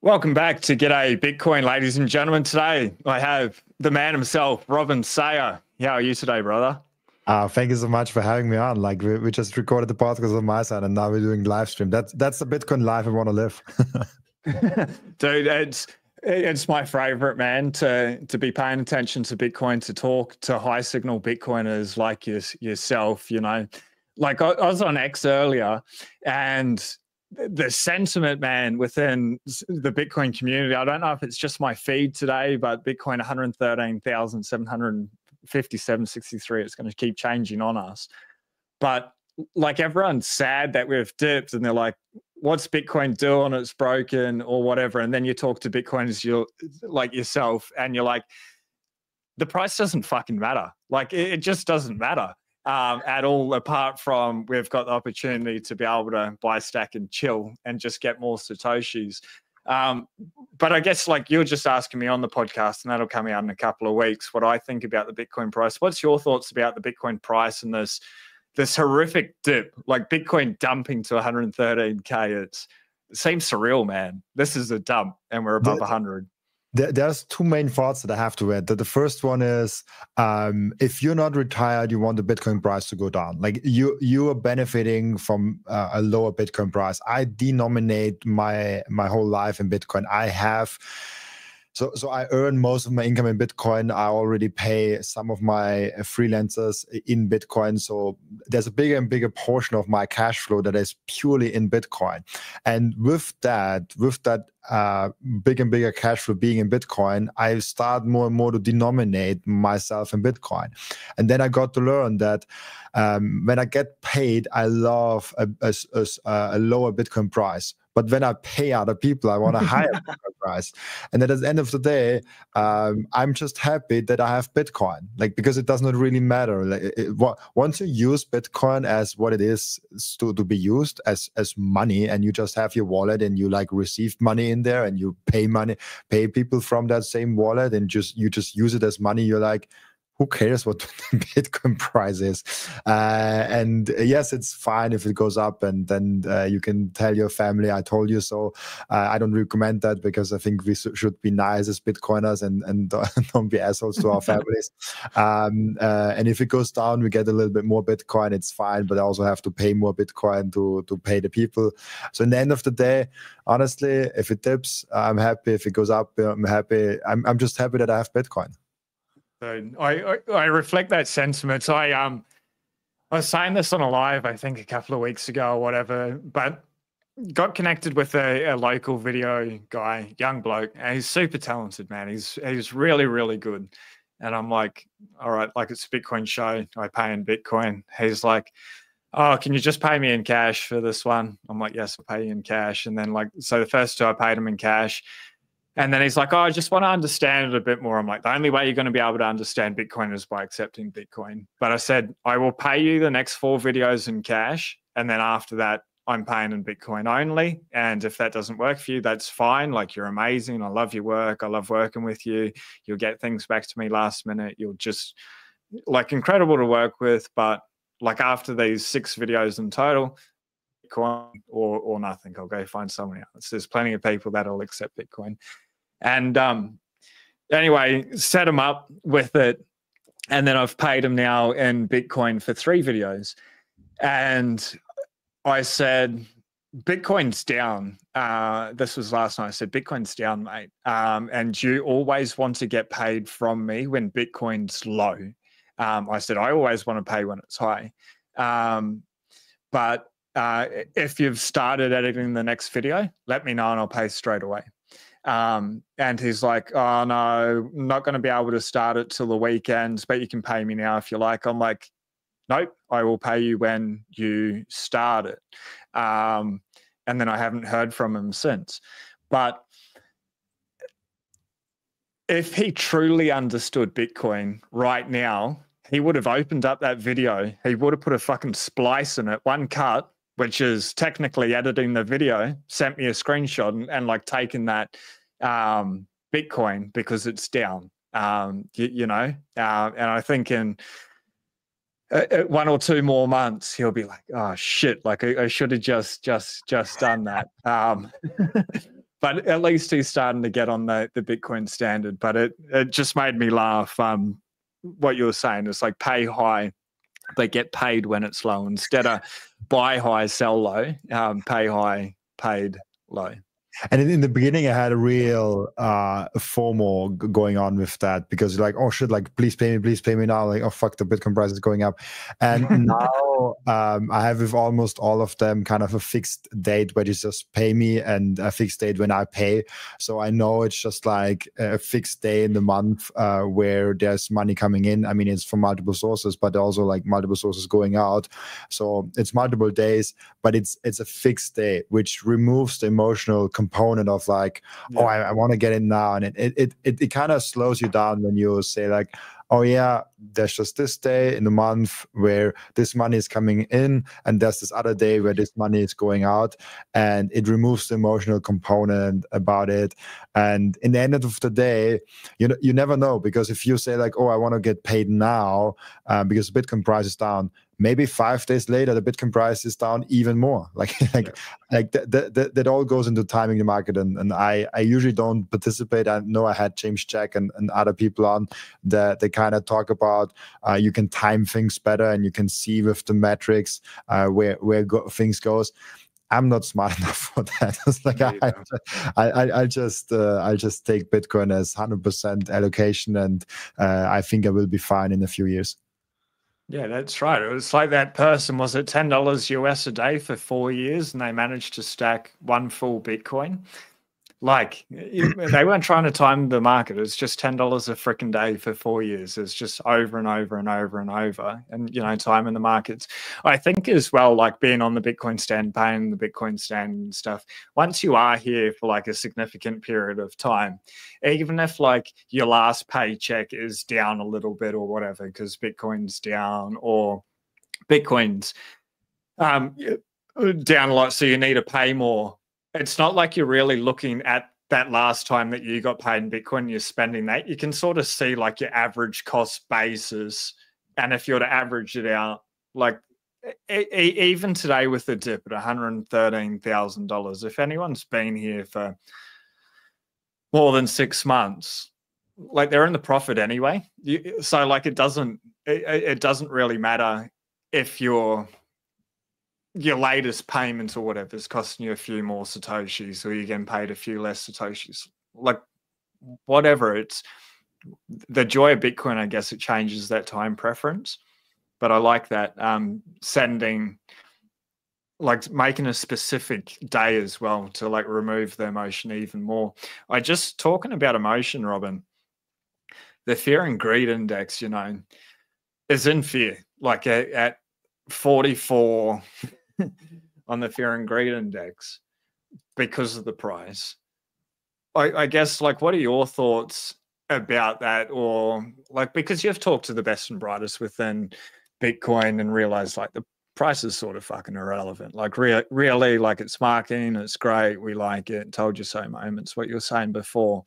Welcome back to G'day Bitcoin, ladies and gentlemen. Today I have the man himself, Robin Sayer. How are you today, brother? Thank you so much for having me on. Like we just recorded the podcast on my side, and now we're doing live stream. That's the Bitcoin life I want to live. Dude, it's my favorite, man, to be paying attention to Bitcoin, to talk to high signal Bitcoiners like yourself. You know, like I was on X earlier, and the sentiment, man, within the Bitcoin community, I don't know if it's just my feed today, but Bitcoin 113,757.63, it's going to keep changing on us. But like everyone's sad that we've dipped and they're like, what's Bitcoin doing? It's broken or whatever. And then you talk to Bitcoiners, you're like yourself, and you're like, the price doesn't fucking matter. Like it just doesn't matter. At all, apart from we've got the opportunity to be able to buy, stack, and chill and just get more Satoshis. But I guess like you're just asking me on the podcast, and that'll come out in a couple of weeks, what I think about the Bitcoin price. What's your thoughts about the Bitcoin price and this horrific dip, like Bitcoin dumping to 113K? It seems surreal, man. This is a dump and we're above 100. There's two main thoughts that I have to add. The first one is, if you're not retired, you want the Bitcoin price to go down. Like you are benefiting from a lower Bitcoin price. I denominate my whole life in Bitcoin. I have. So I earn most of my income in Bitcoin. I already pay some of my freelancers in Bitcoin. So there's a bigger and bigger portion of my cash flow that is purely in Bitcoin. And with that big and bigger cash flow being in Bitcoin, I start more and more to denominate myself in Bitcoin. And then I got to learn that when I get paid, I love a lower Bitcoin price. But when I pay other people, I want a higher Bitcoin price. And at the end of the day, I'm just happy that I have Bitcoin, like, because it does not really matter. Like, once you use Bitcoin as what it is to be used as money, and you just have your wallet and you like receive money in there and you pay people from that same wallet, and you just use it as money, you're like, who cares what the Bitcoin price is? And yes, it's fine if it goes up, and then you can tell your family, I told you so. I don't recommend that, because I think we should be nice as Bitcoiners and don't be assholes to our families. And if it goes down, we get a little bit more Bitcoin, it's fine, but I also have to pay more Bitcoin to pay the people. So in the end of the day, honestly, if it dips, I'm happy. If it goes up, I'm happy. I'm just happy that I have Bitcoin. So I reflect that sentiment. So I was saying this on a live, I think a couple of weeks ago or whatever, but got connected with a local video guy, young bloke, and he's super talented, man. He's really, really good. And I'm like, all right, like, it's a Bitcoin show, I pay in Bitcoin. He's like, oh, can you just pay me in cash for this one? I'm like, yes, I'll pay you in cash. And then like, so the first two I paid him in cash. And then he's like, oh, I just want to understand it a bit more. I'm like, the only way you're going to be able to understand Bitcoin is by accepting Bitcoin. But I said, I will pay you the next 4 videos in cash. And then after that, I'm paying in Bitcoin only. And if that doesn't work for you, that's fine. Like, you're amazing. I love your work. I love working with you. You'll get things back to me last minute. You're just like incredible to work with. But like, after these 6 videos in total, Bitcoin or nothing, I'll go find someone else. There's plenty of people that'll accept Bitcoin. And anyway, set him up with it. And then I've paid him now in Bitcoin for 3 videos. And I said, Bitcoin's down. This was last night. I said, Bitcoin's down, mate. And you always want to get paid from me when Bitcoin's low. I said, I always want to pay when it's high. But if you've started editing the next video, let me know and I'll pay straight away. And he's like, oh no, I'm not going to be able to start it till the weekends, but you can pay me now if you like. I'm like, nope, I will pay you when you start it. And then I haven't heard from him since. But if he truly understood Bitcoin right now, he would have opened up that video. He would have put a fucking splice in it, one cut, which is technically editing the video, sent me a screenshot and like taken that Bitcoin because it's down, you know? And I think in 1 or 2 more months, he'll be like, oh shit, like I should have just done that. but at least he's starting to get on the Bitcoin standard. But it just made me laugh. What you were saying is like pay high, but get paid when it's low instead of buy high, sell low. Pay high, paid low. And in the beginning, I had a real FOMO going on with that, because you're like, oh shit, like please pay me now. Like, oh fuck, the Bitcoin price is going up. And now I have with almost all of them kind of a fixed date where you just pay me, and a fixed date when I pay. So I know it's just like a fixed day in the month where there's money coming in. I mean, it's from multiple sources, but also like multiple sources going out. So it's multiple days, but it's a fixed day, which removes the emotional component of like, oh, I want to get in now. And it kind of slows you down when you say like, oh yeah, there's just this day in the month where this money is coming in, and there's this other day where this money is going out, and it removes the emotional component about it. And in the end of the day, you never know, because if you say like, oh, I want to get paid now because the Bitcoin price is down, maybe 5 days later the Bitcoin price is down even more. That all goes into timing the market, and I usually don't participate. I know I had James Jack and other people on that they kind of talk about you can time things better, and you can see with the metrics where things goes. I'm not smart enough for that. It's like I'll just take Bitcoin as 100% allocation, and I think I will be fine in a few years. Yeah, that's right. It was like that person, was it $10 US a day for 4 years, and they managed to stack one full Bitcoin? Like, they weren't trying to time the market. It's just $10 a freaking day for 4 years. It's just over and over and over and over. And, timing the markets. I think as well, like being on the Bitcoin stand, paying the Bitcoin stand and stuff, once you are here for like a significant period of time, even if like your last paycheck is down a little bit or whatever, because Bitcoin's down or Bitcoin's down a lot, so you need to pay more. It's not like you're really looking at that last time that you got paid in Bitcoin, you're spending that. You can sort of see like your average cost basis. And if you're to average it out, like even today with the dip at $113,000, if anyone's been here for more than 6 months, like they're in the profit anyway. So like it doesn't really matter if your latest payment or whatever is costing you a few more Satoshis, or you're getting paid a few less Satoshis. Like whatever, it's the joy of Bitcoin. I guess it changes that time preference, but I like that sending, like making a specific day as well to like remove the emotion even more. I just talking about emotion, Robin, the fear and greed index, is in fear, like at 44 on the fear and greed index because of the price. I guess, like, what are your thoughts about that? Or like, because you've talked to the best and brightest within Bitcoin and realized like the price is sort of fucking irrelevant. Like really, like it's marketing, it's great, we like it, told you so moments, what you were saying before.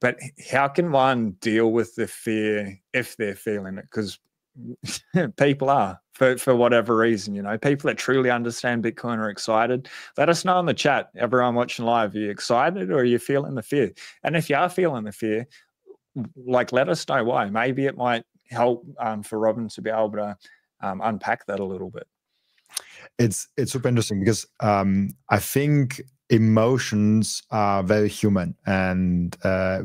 But how can one deal with the fear if they're feeling it? Because people are, for whatever reason, people that truly understand Bitcoin are excited. Let us know in the chat, everyone watching live, are you excited or are you feeling the fear? And if you are feeling the fear, like, let us know why. Maybe it might help for Robin to be able to unpack that a little bit. It's super interesting because I think emotions are very human, and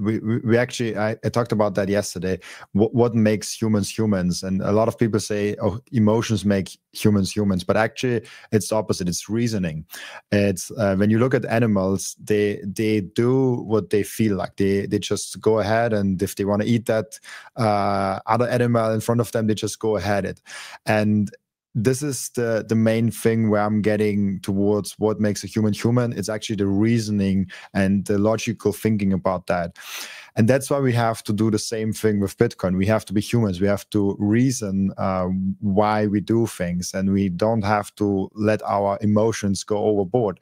we actually I talked about that yesterday. What makes humans? And a lot of people say, oh, emotions make humans, but actually it's the opposite. It's reasoning. It's when you look at animals, they do what they feel like. They just go ahead, and if they want to eat that other animal in front of them, they just go ahead. And this is the main thing where I'm getting towards what makes a human. It's actually the reasoning and the logical thinking about that. And that's why we have to do the same thing with Bitcoin. We have to be humans. We have to reason why we do things, and we don't have to let our emotions go overboard.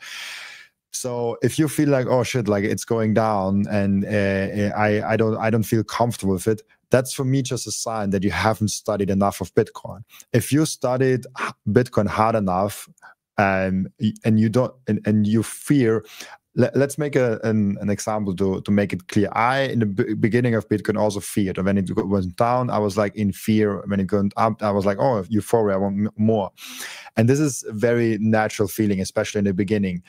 So if you feel like, oh shit, like it's going down and I don't feel comfortable with it, that's for me just a sign that you haven't studied enough of Bitcoin. If you studied Bitcoin hard enough and you don't and you fear let's make an example to make it clear. In the beginning of Bitcoin, also feared. And when it went down, I was like in fear. When it went up, I was like, oh, euphoria, I want more. And this is a very natural feeling, especially in the beginning.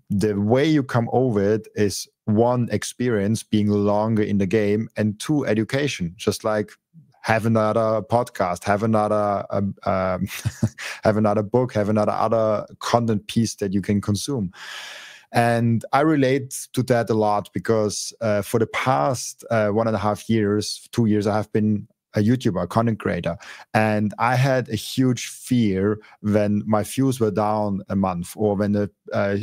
The way you come over it is, one, experience, being longer in the game, and two, education. Just like have another podcast, have another have another book, have another other content piece that you can consume. And I relate to that a lot because for the past 1.5 years, 2 years, I have been a YouTuber, a content creator. And I had a huge fear when my views were down a month, or when the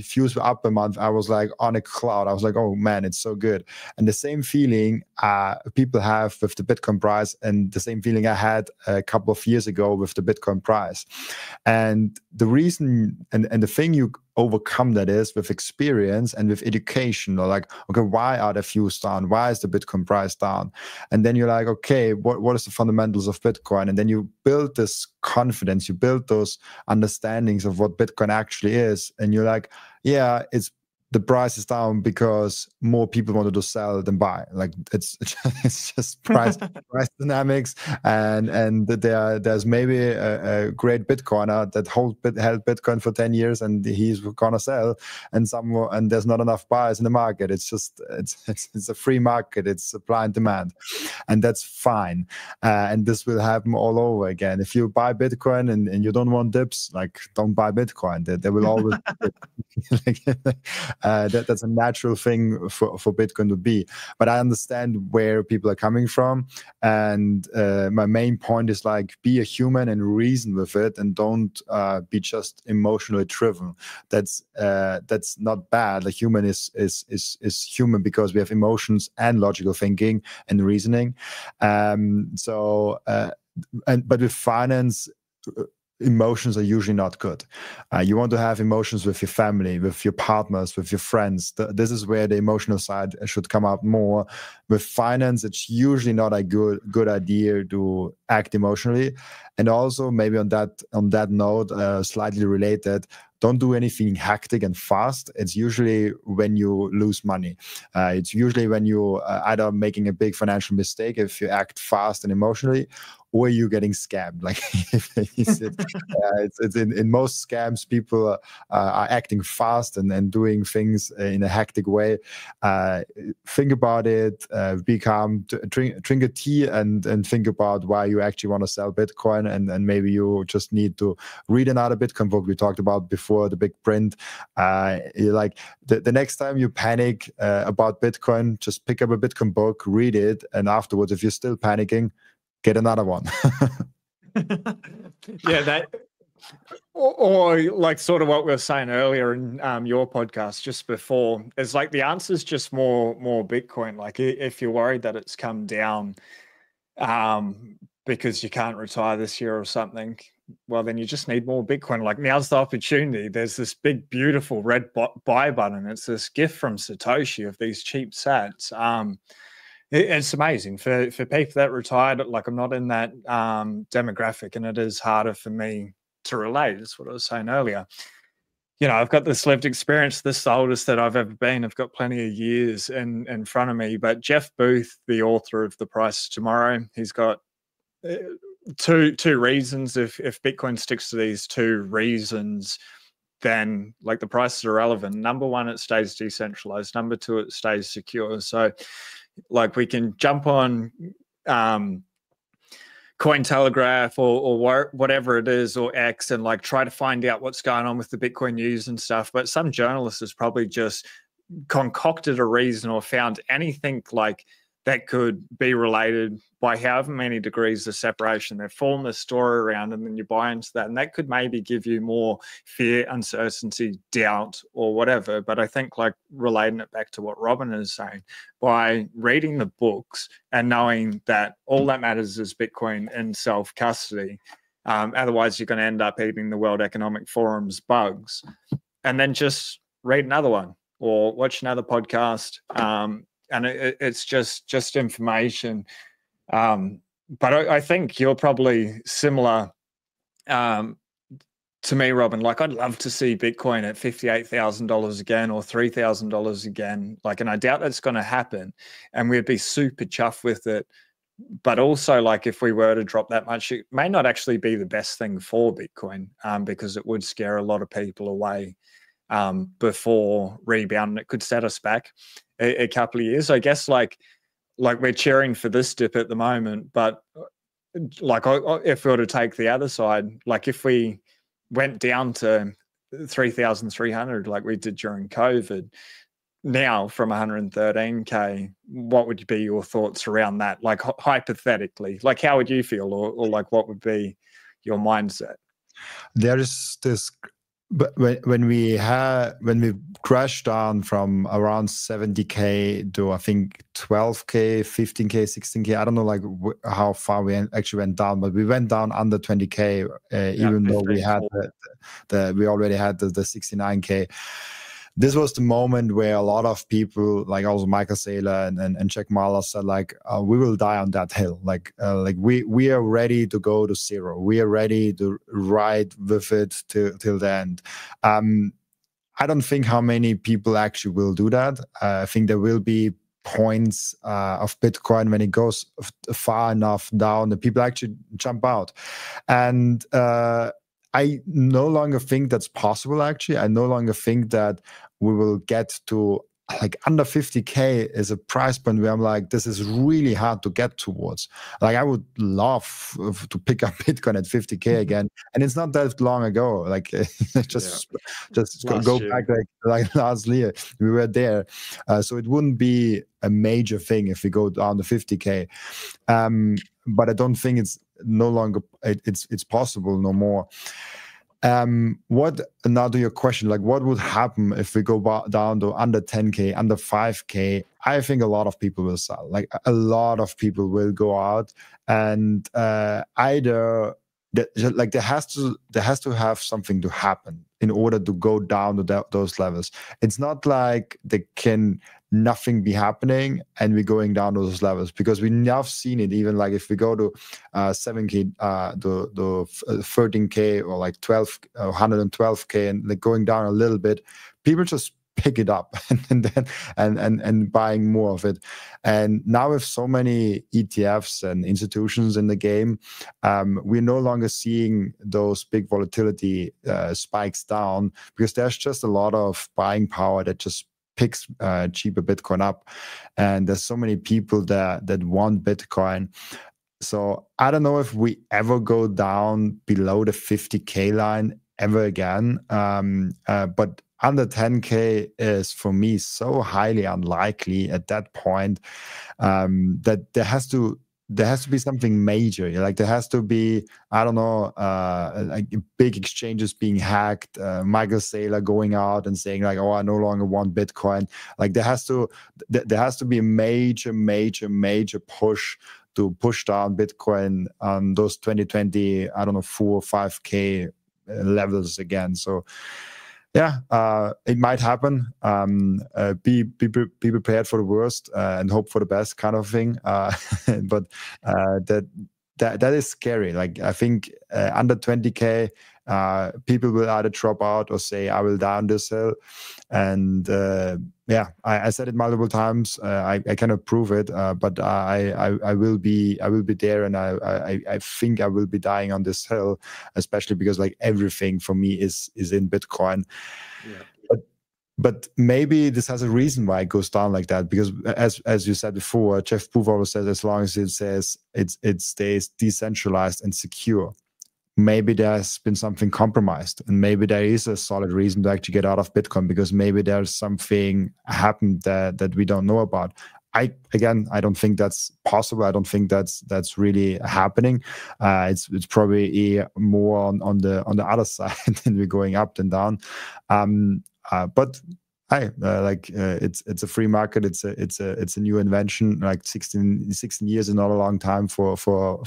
views were up a month. I was like on a cloud. I was like, oh man, it's so good. And the same feeling people have with the Bitcoin price, and the same feeling I had a couple of years ago with the Bitcoin price. And the reason and the thing you overcome that is with experience and with education. Or like, okay, why are the views down? Why is the Bitcoin price down? And then you're like, okay, what is the fundamentals of Bitcoin? And then you build this confidence, you build those understandings of what Bitcoin actually is. And you're like, yeah, the price is down because more people wanted to sell than buy. Like it's just price dynamics, and there's maybe a great Bitcoiner that held Bitcoin for 10 years and he's gonna sell, and there's not enough buyers in the market. It's just it's a free market. It's supply and demand, and that's fine. And this will happen all over again. If you buy Bitcoin and you don't want dips, like don't buy Bitcoin. There will always that's a natural thing for Bitcoin to be. But I understand where people are coming from, and my main point is like, be a human and reason with it, and don't be just emotionally driven. That's not bad. The human is human because we have emotions and logical thinking and reasoning. But with finance, emotions are usually not good. You want to have emotions with your family, with your partners, with your friends. This is where the emotional side should come out more. With finance, it's usually not a good idea to act emotionally. And also, maybe on that note, slightly related, don't do anything hectic and fast. It's usually when you lose money. It's usually when you either making a big financial mistake if you act fast and emotionally, or you're getting scammed. Like it's in most scams, people are acting fast and doing things in a hectic way. Think about it. Be calm. Drink a tea and think about why you actually want to sell Bitcoin, and maybe you just need to read another Bitcoin book we talked about before, the big print. Like the next time you panic about Bitcoin, just pick up a Bitcoin book, read it, and afterwards, if you're still panicking, get another one. Yeah, that or like sort of what we were saying earlier in your podcast just before, is like the answer is just more Bitcoin. Like if you're worried that it's come down because you can't retire this year or something, well, then you just need more Bitcoin. Like now's the opportunity. There's this big, beautiful red buy button. It's this gift from Satoshi of these cheap sats. It's amazing for people that retired. Like I'm not in that demographic, and it is harder for me to relate. That's what I was saying earlier. You know, I've got this lived experience. This is the oldest that I've ever been. I've got plenty of years in front of me. But Jeff Booth, the author of The Price of Tomorrow, he's got two reasons. If Bitcoin sticks to these two reasons, then like the price is irrelevant. Number one, it stays decentralized. Number two, it stays secure. So like we can jump on Cointelegraph or whatever it is, or X, and like try to find out what's going on with the Bitcoin news and stuff. But some journalist has probably just concocted a reason or found anything like that could be related by however many degrees of separation. They've formed a story around, and then you buy into that. And that could maybe give you more fear, uncertainty, doubt, or whatever. But I think like relating it back to what Robin is saying, by reading the books and knowing that all that matters is Bitcoin in self-custody, otherwise you're going to end up eating the World Economic Forum's bugs. And then just read another one or watch another podcast. And it's just information. But I think you're probably similar to to me, Robin, like I'd love to see Bitcoin at $58,000 again or $3,000 again. Like, and I doubt that's going to happen. And we'd be super chuffed with it. But also, like, if we were to drop that much, it may not actually be the best thing for Bitcoin, because it would scare a lot of people away before rebound. It could set us back a couple of years. I guess, like we're cheering for this dip at the moment, but like if we were to take the other side, like if we went down to 3,300 like we did during COVID, now from 113K, what would be your thoughts around that? Like hypothetically, like how would you feel, or like what would be your mindset? There is this, but when we crashed down from around 70K to I think 12K, 15K, 16K, I don't know like how far we actually went down, but we went down under 20K, even though we had we already had the 69K. This was the moment where a lot of people, like also Michael Saylor and Jack Mallers, said like, we will die on that hill. Like we are ready to go to zero. We are ready to ride with it till the end. I don't think how many people actually will do that. I think there will be points of Bitcoin when it goes far enough down that people actually jump out. And I no longer think that's possible, actually. I no longer think that we will get to like under 50K is a price point where I'm like, this is really hard to get towards. Like I would love to pick up Bitcoin at 50K again. And it's not that long ago. Like just go back like last year, we were there. So it wouldn't be a major thing if we go down to 50K. But I don't think it's no longer, it's possible no more. What now to your question, like what would happen if we go down to under 10K, under 5K? I think a lot of people will sell. Like a lot of people will go out, and either like there has to have something to happen in order to go down to those levels. It's not like there can nothing be happening and we're going down to those levels, because we now have seen it. Even like if we go to 7K, to 13K or like 112K and like going down a little bit, people just pick it up and then and buying more of it. And now with so many ETFs and institutions in the game, we're no longer seeing those big volatility spikes down, because there's just a lot of buying power that just picks cheaper Bitcoin up. And there's so many people that want Bitcoin. So I don't know if we ever go down below the 50K line ever again. But under 10K is for me so highly unlikely at that point, that there has to be something major. Like there has to be, I don't know, like big exchanges being hacked, Michael Saylor going out and saying like, oh, I no longer want Bitcoin. Like there has to be a major push to push down Bitcoin on those 2020, I don't know, 4 or 5K levels again. So yeah, it might happen. Be prepared for the worst and hope for the best, kind of thing. But that is scary. Like I think under 20K, people will either drop out or say, "I will die on this hill." And yeah, I said it multiple times. I cannot prove it, but I will be there, and I think I will be dying on this hill, especially because like everything for me is in Bitcoin. Yeah. But maybe this has a reason why it goes down like that, because as you said before, Jeff Booth always says, as long as it stays decentralized and secure, maybe there's been something compromised, and maybe there is a solid reason to actually get out of Bitcoin, because maybe there's something happened that we don't know about. I don't think that's possible. I don't think that's really happening. It's probably more on the other side than we're going up and down. But it's a free market. It's a new invention. Like 16 years is not a long time for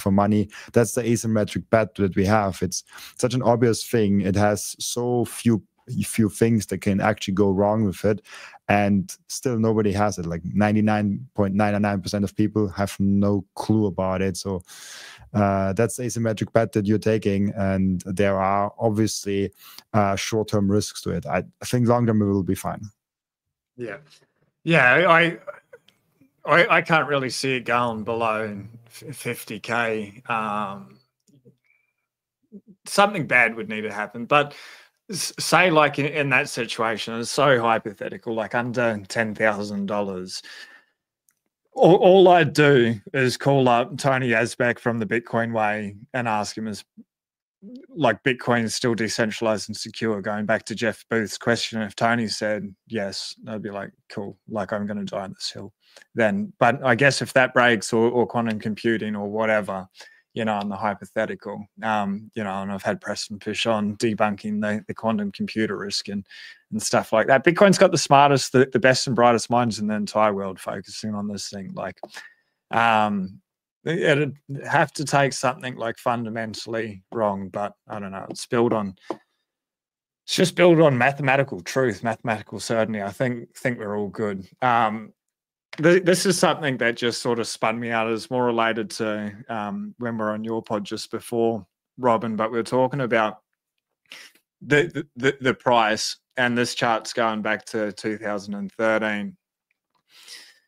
money. That's the asymmetric bet that we have. It's such an obvious thing. It has so few few things that can actually go wrong with it, and still nobody has it. Like 99.99% of people have no clue about it. So that's the asymmetric bet that you're taking, and there are obviously short-term risks to it. I think long-term it will be fine. Yeah, I can't really see it going below 50K. Something bad would need to happen, but say like in that situation, it's so hypothetical, like under $10,000. All I'd do is call up Tony Yazbek from the Bitcoin Way and ask him, is like Bitcoin is still decentralized and secure? Going back to Jeff Booth's question, if Tony said yes, I'd be like, cool, like I'm going to die on this hill then. But I guess if that breaks, or quantum computing or whatever, you know, on the hypothetical, you know, and I've had Preston Fish on debunking the quantum computer risk and stuff like that. Bitcoin's got the smartest, the best and brightest minds in the entire world focusing on this thing. Like, it'd have to take something like fundamentally wrong, but I don't know. It's just built on mathematical truth, mathematical certainty. I think we're all good. This is something that just sort of spun me out. Is more related to when we're on your pod just before, Robin, but we're talking about the price, and this chart's going back to 2013,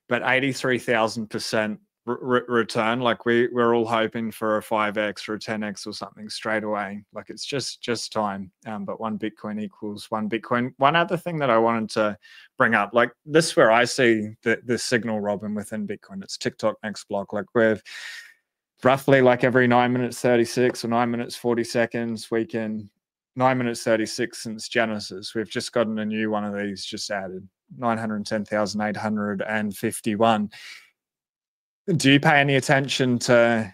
but 83,000% return. Like we're all hoping for a 5x or a 10x or something straight away. Like it's just time. But one Bitcoin equals one Bitcoin. One other thing that I wanted to bring up, like this is where I see the signal, Robin, within Bitcoin. It's TikTok next block. Like we've roughly like every 9 minutes 36 or 9 minutes 40 seconds, we can 9 minutes 36 since Genesis. We've just gotten a new one of these just added, 910,851. Do you pay any attention to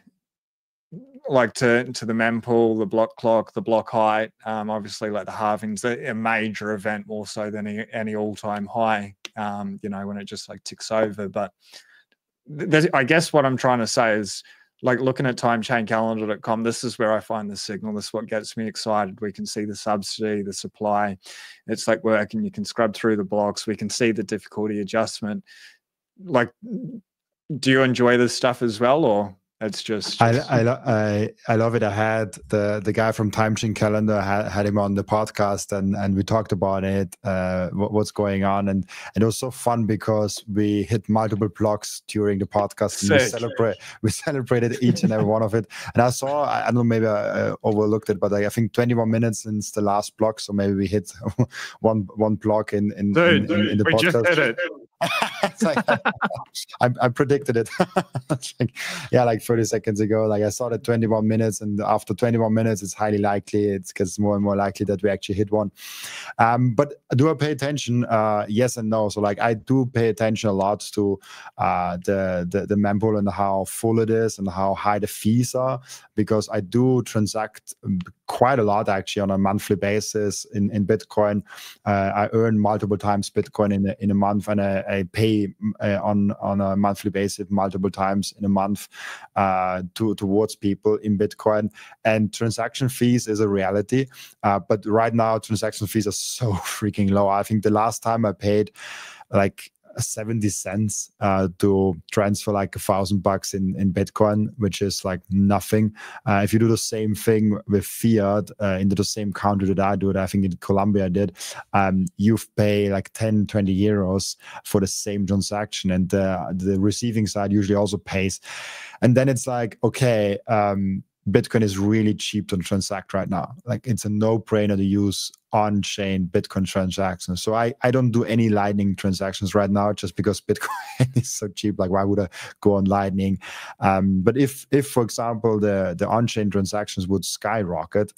like to the mempool, the block clock, the block height? Obviously, like the halving's a major event more so than any all-time high. You know, when it just like ticks over. But I guess what I'm trying to say is, like looking at timechaincalendar.com, this is where I find the signal. This is what gets me excited. We can see the subsidy, the supply. It's like working. You can scrub through the blocks. We can see the difficulty adjustment. Like, do you enjoy this stuff as well, or it's just I love it. I had the guy from Time Chain Calendar, had him on the podcast, and we talked about it, what's going on, and it was so fun because we hit multiple blocks during the podcast. And we celebrated each and every one of it. And I don't know, maybe I overlooked it, but I think 21 minutes since the last block, so maybe we hit one block in the we podcast. Just did it. It's like, I predicted it. Like, yeah, like 30 seconds ago. Like I saw that 21 minutes, and after 21 minutes, it's highly likely, it gets more and more likely that we actually hit one. But do I pay attention? Yes and no. So like I do pay attention a lot to the mempool and how full it is and how high the fees are, because I do transact quite a lot actually on a monthly basis in Bitcoin. I earn multiple times Bitcoin in a month, and I pay on a monthly basis multiple times in a month towards people in Bitcoin. And transaction fees is a reality, but right now transaction fees are so freaking low. I think the last time I paid like 70 cents to transfer like $1,000 in Bitcoin, which is like nothing. If you do the same thing with fiat into the same country that I do it, I think in Colombia I did, you pay like 10, 20 euros for the same transaction, and the receiving side usually also pays. And then it's like, okay, Bitcoin is really cheap to transact right now. Like it's a no-brainer to use on-chain Bitcoin transactions. So I don't do any Lightning transactions right now just because Bitcoin is so cheap. Like why would I go on Lightning? But if for example the on-chain transactions would skyrocket,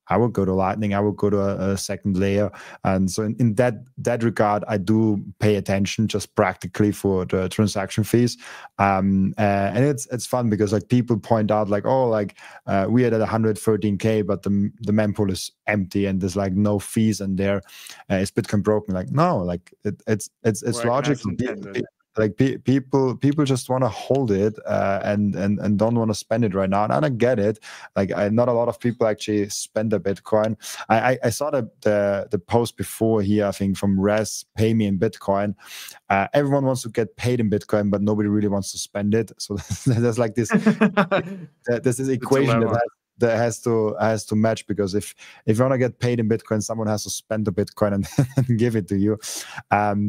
I would go to Lightning. I would go to a second layer. And so in that regard, I do pay attention just practically for the transaction fees. And it's fun because like people point out like, oh, like we are at 113K, but the mempool is empty and there's like no fees in there. Is Bitcoin broken? Like, no, like it's logical. like people just want to hold it and don't want to spend it right now, and I get it. Like not a lot of people actually spend a Bitcoin. I saw the post before here, I think from Res, pay me in Bitcoin. Everyone wants to get paid in Bitcoin, but nobody really wants to spend it. So there's like this there's this equation that has to match, because if you want to get paid in Bitcoin, someone has to spend the Bitcoin and give it to you.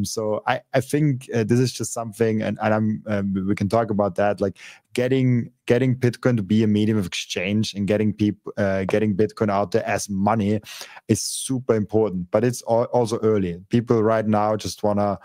So I think this is just something, and we can talk about that, like getting Bitcoin to be a medium of exchange and getting Bitcoin out there as money is super important. But it's also early. People right now just want to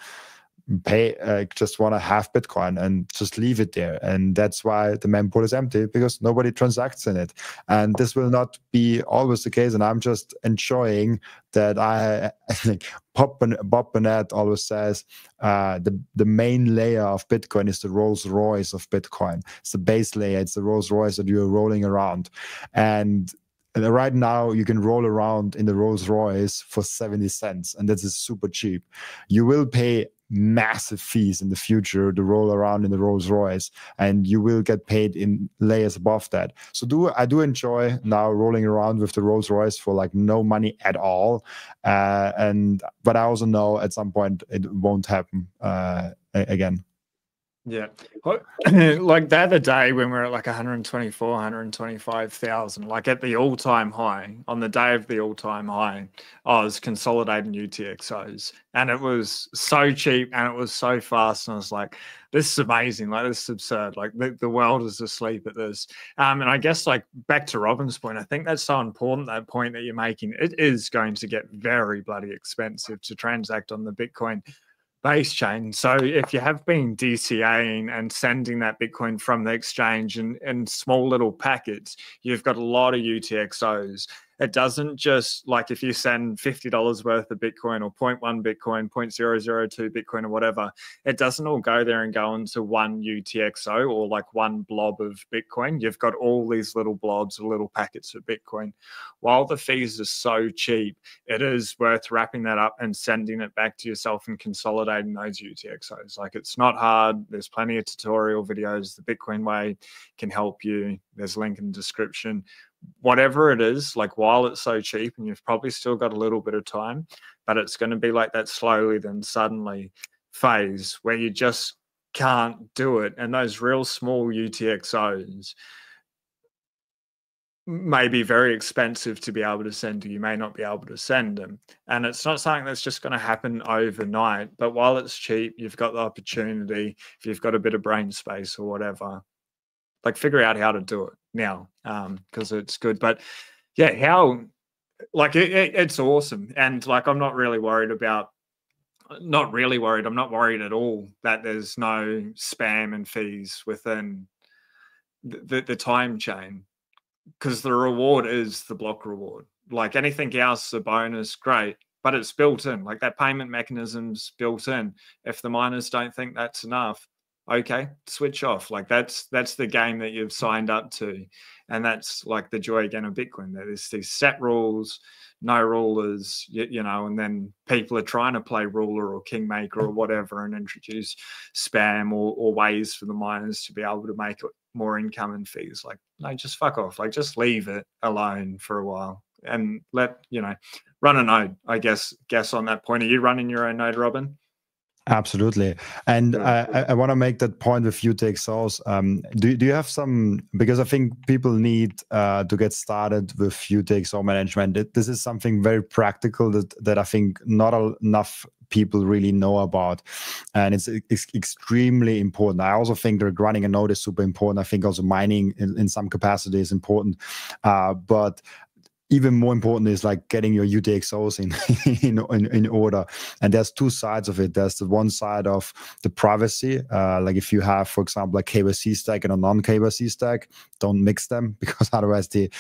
have Bitcoin and just leave it there, and that's why the mempool is empty, because nobody transacts in it. And this will not be always the case, and I'm just enjoying that. I think Bob Burnett always says the main layer of Bitcoin is the Rolls Royce of Bitcoin. It's the base layer, it's the Rolls Royce that you're rolling around. And right now you can roll around in the Rolls Royce for 70 cents, and that is super cheap. You will pay massive fees in the future to roll around in the Rolls Royce, and you will get paid in layers above that. So I do enjoy now rolling around with the Rolls Royce for like no money at all. But I also know at some point it won't happen again. Yeah. Like the other day when we were at like 124, 125,000, like at the all-time high, on the day of the all-time high, I was consolidating UTXOs, and it was so cheap and it was so fast. And I was like, this is amazing. Like, this is absurd. Like the world is asleep at this. And I guess like back to Robin's point, I think that's so important, that point that you're making. It is going to get very bloody expensive to transact on the Bitcoin base chain. So if you have been DCAing and sending that Bitcoin from the exchange in small little packets, you've got a lot of UTXOs. It doesn't just, like, if you send $50 worth of Bitcoin or 0.1 Bitcoin, 0.002 Bitcoin or whatever, it doesn't all go there and go into one UTXO or like one blob of Bitcoin. You've got all these little blobs or little packets of Bitcoin. While the fees are so cheap, it is worth wrapping that up and sending it back to yourself and consolidating those UTXOs. Like, it's not hard. There's plenty of tutorial videos. The Bitcoin Way can help you. There's a link in the description. Whatever it is, like, while it's so cheap and you've probably still got a little bit of time, but it's going to be like that slowly then suddenly phase where you just can't do it. And those real small UTXOs may be very expensive to be able to send, or you may not be able to send them. And it's not something that's just going to happen overnight, but while it's cheap, you've got the opportunity, if you've got a bit of brain space or whatever, like, figure out how to do it now, because it's good. But yeah, it's awesome. And like, I'm not really worried about, I'm not worried at all that there's no spam and fees within the time chain, because the reward is the block reward. Like, anything else, a bonus, great, but it's built in. Like, that payment mechanism's built in. If the miners don't think that's enough, okay, switch off. Like, that's the game that you've signed up to. And that's like the joy again of Bitcoin. There's these set rules, no rulers, you know, and then people are trying to play ruler or kingmaker or whatever and introduce spam or ways for the miners to be able to make more income and fees. Like, no, just fuck off. Like, just leave it alone for a while and let, you know, run a node, I guess on that point. Are you running your own node, Robin? Absolutely. And I want to make that point with UTXOs. Do you have some, because I think people need to get started with UTXO management. This is something very practical that I think not enough people really know about, and it's extremely important. I also think that running a node is super important. I think also mining in some capacity is important, but even more important is like getting your UTXOs in order. And there's two sides of it. There's the one side of the privacy. Like, if you have, for example, a KYC stack and a non-KYC stack, don't mix them, because otherwise the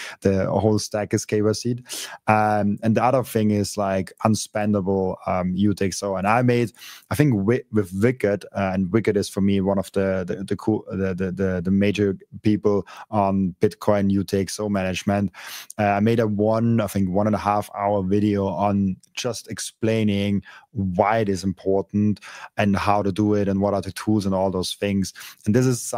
whole stack is KYC'd. And the other thing is like unspendable UTXO. And I think with Wicked, and Wicked is for me one of the major people on Bitcoin UTXO management. I made a I think 1.5 hour video on just explaining why it is important and how to do it and what are the tools and all those things. And this is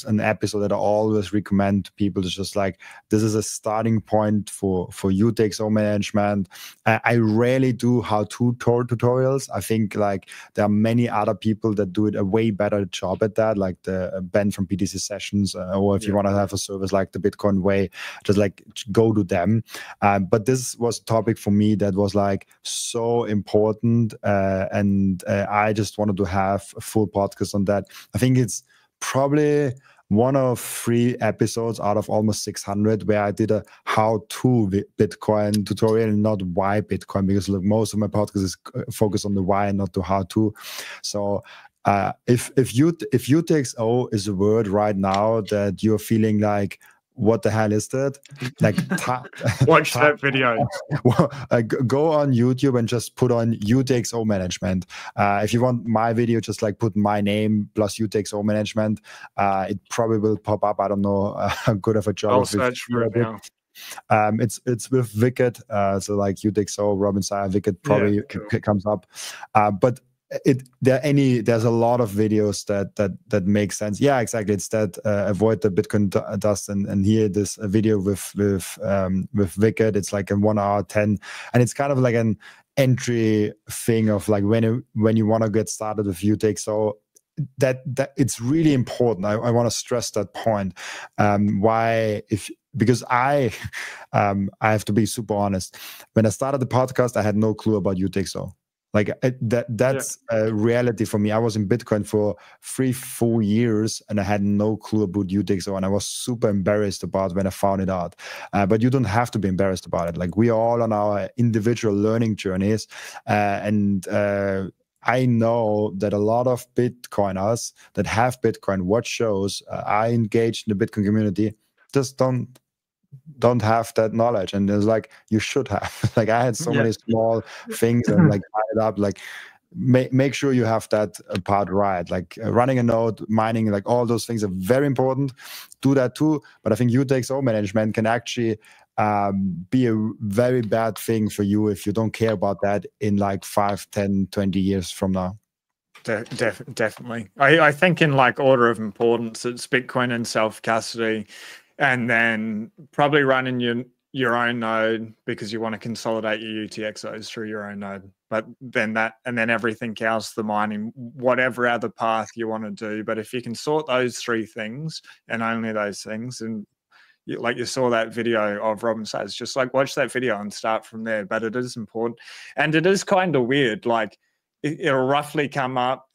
an episode that I always recommend to people. It's just like, this is a starting point for UTXO management. I rarely do how-to tutorials. I think like there are many other people that do it a way better job at that, like the Ben from BTC Sessions, or if you want to have a service like the Bitcoin Way, just like go to them. But this was a topic for me that was like so important, and I just wanted to have a full podcast on that. I think it's probably one of 3 episodes out of almost 600 where I did a how-to Bitcoin tutorial and not why Bitcoin, because look, most of my podcast is focused on the why and not the how-to. So if UTXO is a word right now that you're feeling like, what the hell is that? Like, watch that video. Go on YouTube and just put on UTXO management. If you want my video, just like put my name plus UTXO management. It probably will pop up. I don't know how good of a job. I'll search for it now. It's with Wicked, so like UTXO, Robin Sayer, Wicked probably comes up. But there's a lot of videos that make sense. Yeah, exactly. It's that avoid the Bitcoin dust, and here this video with Wicked. It's like a 1 hour 10, and it's kind of like an entry thing of like when you want to get started with UTXO. That it's really important. I want to stress that point. Because I have to be super honest. When I started the podcast, I had no clue about UTXO. Like that's a reality for me. I was in Bitcoin for 3-4 years and I had no clue about UTXO, and I was super embarrassed about when I found it out. But you don't have to be embarrassed about it. Like, we are all on our individual learning journeys, and I know that a lot of Bitcoiners that have Bitcoin, watch shows, are engaged in the Bitcoin community, just don't have that knowledge. And it's like, you should have. Like, I had so many small things and like tie it up. Like, make sure you have that part right. Like running a node, mining, like all those things are very important. Do that too. But I think UTXO management can actually be a very bad thing for you if you don't care about that in like 5, 10, 20 years from now. Definitely. I think in like order of importance, it's Bitcoin and self-custody, and then probably running your own node because you want to consolidate your UTXOs through your own node. But then everything else, the mining, whatever other path you want to do. But if you can sort those 3 things and only those things, and like you saw that video of Robin Says, just like watch that video and start from there. But it is important, and it is kind of weird. Like it'll roughly come up,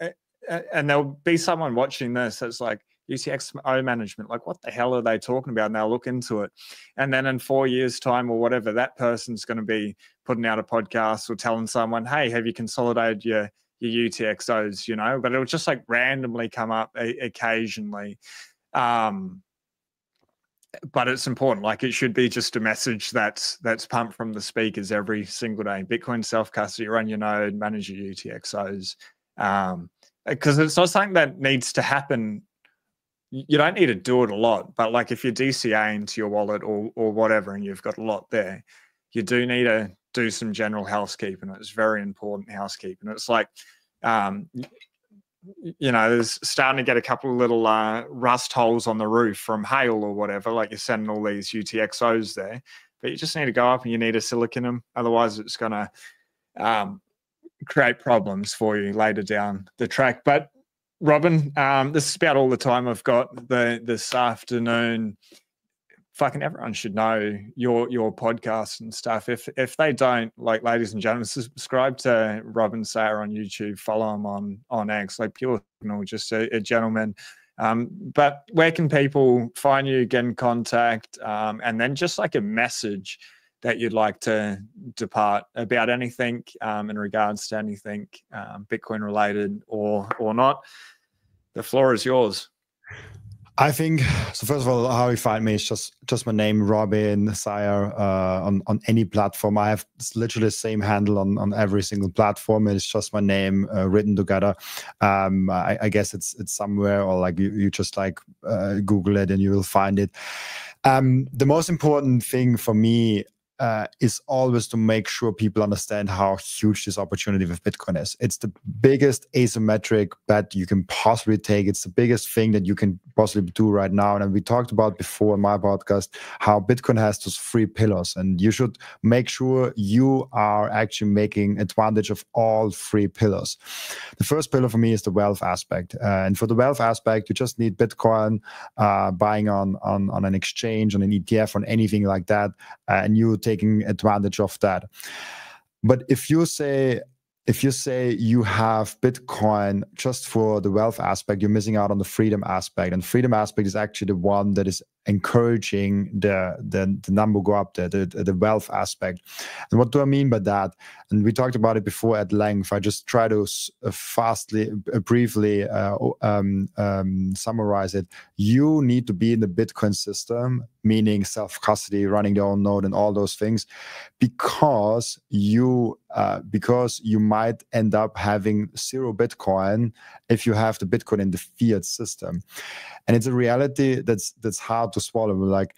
and there'll be someone watching this that's like, UTXO management, like what the hell are they talking about? And they'll look into it, and then in 4 years' time or whatever, that person's going to be putting out a podcast or telling someone, "Hey, have you consolidated your UTXOs?" You know, but it'll just like randomly come up occasionally. But it's important. Like, it should be just a message that's pumped from the speakers every single day. Bitcoin self-custody, run your node, manage your UTXOs, because it's not something that needs to happen. You don't need to do it a lot, but like if you're DCA into your wallet or whatever, and you've got a lot there, you do need to do some general housekeeping. It's very important housekeeping. It's like, you know, there's starting to get a couple of little rust holes on the roof from hail or whatever. Like, you're sending all these UTXOs there, but you just need to go up and you need to silicon them. Otherwise, it's going to create problems for you later down the track. But Robin, this is about all the time I've got this afternoon. Fucking everyone should know your podcast and stuff. If they don't, like, ladies and gentlemen, subscribe to Robin Sayer on YouTube, follow him on X, like Pure Signal, just a gentleman. But where can people find you, get in contact, and then just like a message that you'd like to depart about anything in regards to anything Bitcoin related or not? The floor is yours. I think so. First of all, how you find me is just my name, Robin Sayer, on any platform. I have literally the same handle on every single platform. It's just my name written together. I guess it's somewhere, or like you just like Google it and you will find it. The most important thing for me is always to make sure people understand how huge this opportunity with Bitcoin is. It's the biggest asymmetric bet you can possibly take. It's the biggest thing that you can possibly do right now. And we talked about before in my podcast how Bitcoin has those 3 pillars, and you should make sure you are actually making advantage of all 3 pillars. The first pillar for me is the wealth aspect. And for the wealth aspect, you just need Bitcoin, buying on an exchange, on an ETF, on anything like that, and you taking advantage of that. But if you say you have Bitcoin just for the wealth aspect, you're missing out on the freedom aspect. And freedom aspect is actually the one that is encouraging the number go up there, the wealth aspect. And what do I mean by that? And we talked about it before at length. I just try to briefly summarize it. You need to be in the Bitcoin system, meaning self-custody, running their own node and all those things, because you might end up having 0 Bitcoin if you have the Bitcoin in the fiat system. And it's a reality that's hard to swallow. Like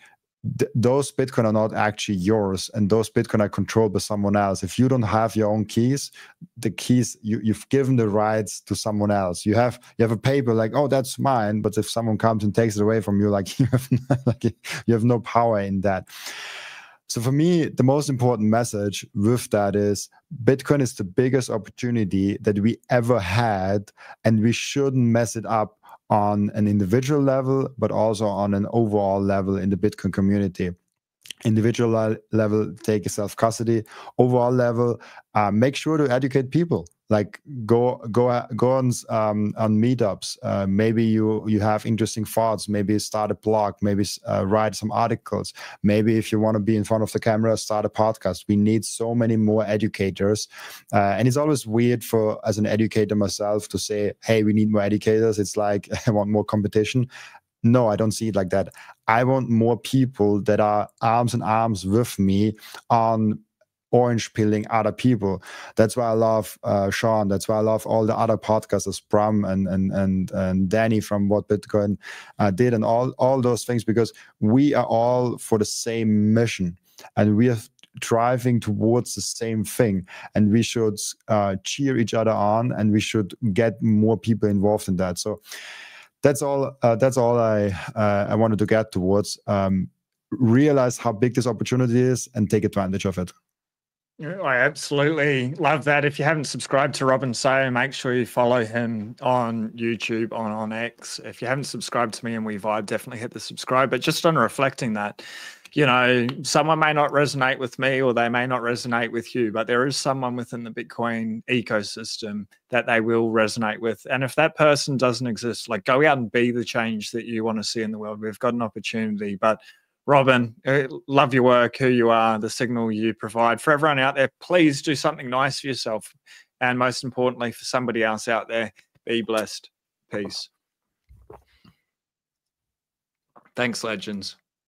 those Bitcoin are not actually yours, and those Bitcoin are controlled by someone else. If you don't have your own keys, the keys you've given the rights to someone else. You have a paper like, oh, that's mine, but if someone comes and takes it away from you, like you have no power in that. So for me, the most important message with that is Bitcoin is the biggest opportunity that we ever had, and we shouldn't mess it up on an individual level, but also on an overall level in the Bitcoin community. Individual level, take self-custody. Overall level, make sure to educate people. Like go on meetups. Maybe you have interesting thoughts. Maybe start a blog. Maybe write some articles. Maybe if you want to be in front of the camera, start a podcast. We need so many more educators, and it's always weird as an educator myself to say, "Hey, we need more educators." It's like I want more competition. No, I don't see it like that. I want more people that are arms in arms with me on orange pilling other people. That's why I love Sean. That's why I love all the other podcasters, Bram and Danny from What Bitcoin Did, and all those things, because we are all for the same mission, and we are driving towards the same thing, and we should cheer each other on, and we should get more people involved in that. So that's all I wanted to get towards. Realize how big this opportunity is and take advantage of it. I absolutely love that. If you haven't subscribed to Robin Sayer, make sure you follow him on YouTube, on X. If you haven't subscribed to Me and We Vibe, definitely hit the subscribe. But just on reflecting that, someone may not resonate with me, or they may not resonate with you, but there is someone within the Bitcoin ecosystem that they will resonate with. And if that person doesn't exist, like, go out and be the change that you want to see in the world. We've got an opportunity. But Robin, love your work, who you are, the signal you provide. For everyone out there, please do something nice for yourself. And most importantly, for somebody else out there, be blessed. Peace. Thanks, legends.